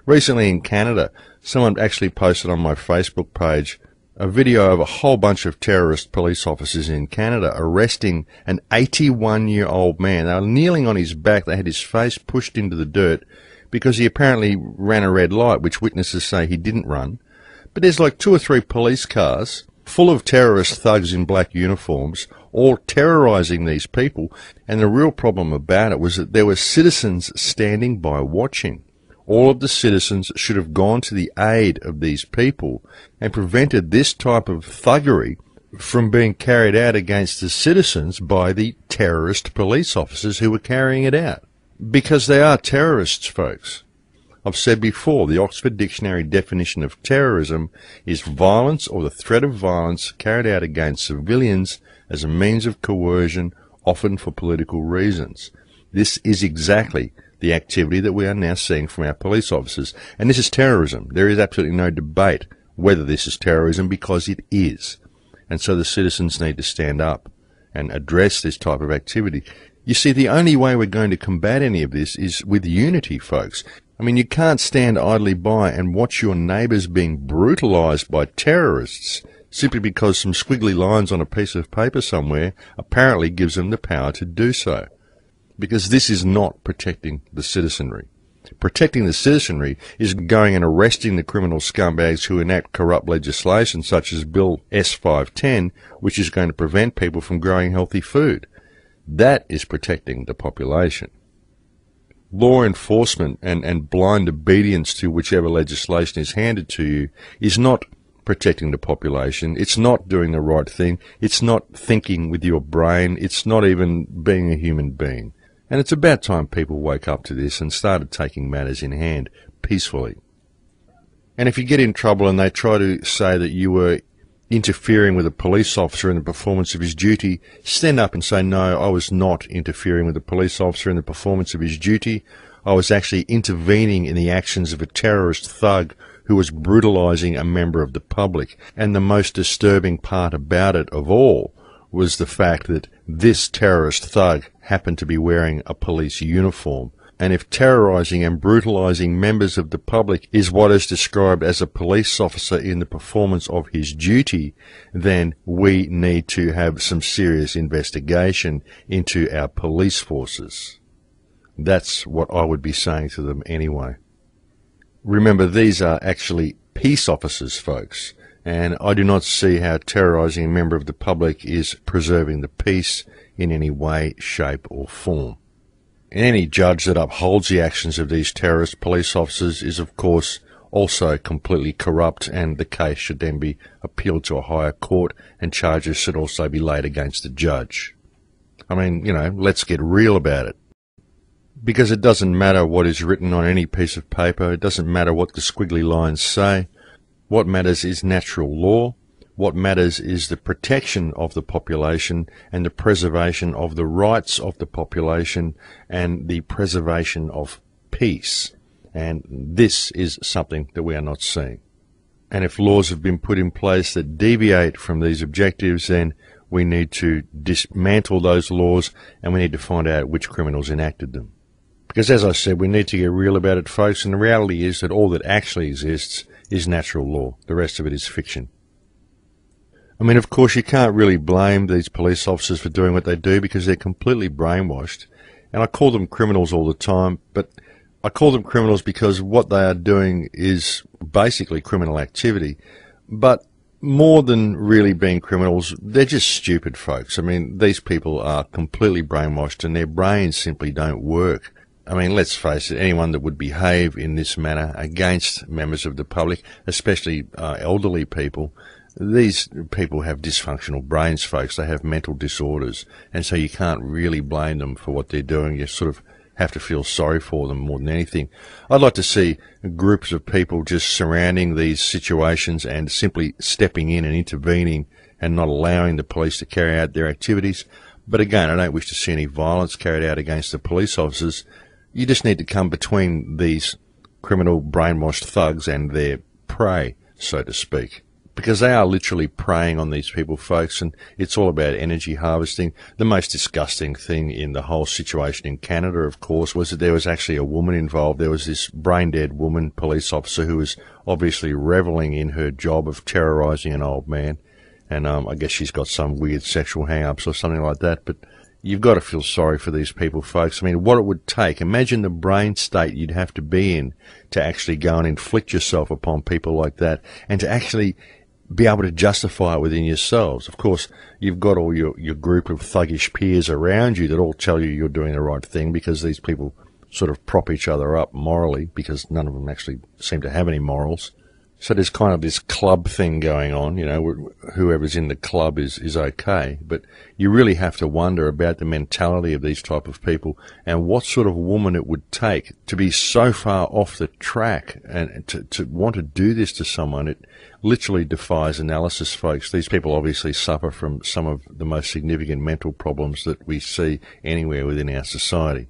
Recently in Canada, someone actually posted on my Facebook page a video of a whole bunch of terrorist police officers in Canada arresting an 81-year-old man. They were kneeling on his back. They had his face pushed into the dirt because he apparently ran a red light, which witnesses say he didn't run. But there's like 2 or 3 police cars full of terrorist thugs in black uniforms, all terrorizing these people. And the real problem about it was that there were citizens standing by watching. All of the citizens should have gone to the aid of these people and prevented this type of thuggery from being carried out against the citizens by the terrorist police officers who were carrying it out. Because they are terrorists, folks. I've said before, the Oxford Dictionary definition of terrorism is violence or the threat of violence carried out against civilians as a means of coercion, often for political reasons. This is exactly the activity that we are now seeing from our police officers. And this is terrorism. There is absolutely no debate whether this is terrorism, because it is. And so the citizens need to stand up and address this type of activity. You see, the only way we're going to combat any of this is with unity, folks. I mean, you can't stand idly by and watch your neighbours being brutalised by terrorists simply because some squiggly lines on a piece of paper somewhere apparently gives them the power to do so. Because this is not protecting the citizenry. Protecting the citizenry is going and arresting the criminal scumbags who enact corrupt legislation such as Bill S510, which is going to prevent people from growing healthy food. That is protecting the population. Law enforcement and blind obedience to whichever legislation is handed to you is not protecting the population. It's not doing the right thing. It's not thinking with your brain. It's not even being a human being. And it's about time people woke up to this and started taking matters in hand peacefully. And if you get in trouble and they try to say that you were interfering with a police officer in the performance of his duty, stand up and say, no, I was not interfering with a police officer in the performance of his duty. I was actually intervening in the actions of a terrorist thug who was brutalizing a member of the public. And the most disturbing part about it of all was the fact that this terrorist thug happened to be wearing a police uniform. And if terrorizing and brutalizing members of the public is what is described as a police officer in the performance of his duty, then we need to have some serious investigation into our police forces. That's what I would be saying to them anyway. Remember, these are actually peace officers, folks, and I do not see how terrorizing a member of the public is preserving the peace in any way, shape or form. And any judge that upholds the actions of these terrorist police officers is, of course, also completely corrupt, and the case should then be appealed to a higher court, and charges should also be laid against the judge. I mean, you know, let's get real about it. Because it doesn't matter what is written on any piece of paper, it doesn't matter what the squiggly lines say. What matters is natural law. What matters is the protection of the population and the preservation of the rights of the population and the preservation of peace. And this is something that we are not seeing. And if laws have been put in place that deviate from these objectives, then we need to dismantle those laws and we need to find out which criminals enacted them. Because as I said, we need to get real about it, folks, and the reality is that all that actually exists is natural law. The rest of it is fiction. I mean, of course, you can't really blame these police officers for doing what they do because they're completely brainwashed. And I call them criminals all the time, but I call them criminals because what they are doing is basically criminal activity. But more than really being criminals, they're just stupid folks. I mean, these people are completely brainwashed and their brains simply don't work. I mean, let's face it, anyone that would behave in this manner against members of the public, especially elderly people, these people have dysfunctional brains, folks. They have mental disorders, and so you can't really blame them for what they're doing. You sort of have to feel sorry for them more than anything. I'd like to see groups of people just surrounding these situations and simply stepping in and intervening and not allowing the police to carry out their activities. But again, I don't wish to see any violence carried out against the police officers. You just need to come between these criminal brainwashed thugs and their prey, so to speak. because they are literally preying on these people, folks, and it's all about energy harvesting. The most disgusting thing in the whole situation in Canada, of course, was that there was actually a woman involved. There was this brain-dead woman police officer who was obviously reveling in her job of terrorizing an old man, and I guess she's got some weird sexual hang-ups or something like that, but you've got to feel sorry for these people, folks. I mean, what it would take, imagine the brain state you'd have to be in to actually go and inflict yourself upon people like that, and to actually be able to justify it within yourselves. Of course, you've got all your group of thuggish peers around you that all tell you you're doing the right thing, because these people sort of prop each other up morally, because none of them actually seem to have any morals. So there's kind of this club thing going on, you know, whoever's in the club is okay. But you really have to wonder about the mentality of these type of people, and what sort of woman it would take to be so far off the track and to want to do this to someone. It literally defies analysis, folks. These people obviously suffer from some of the most significant mental problems that we see anywhere within our society.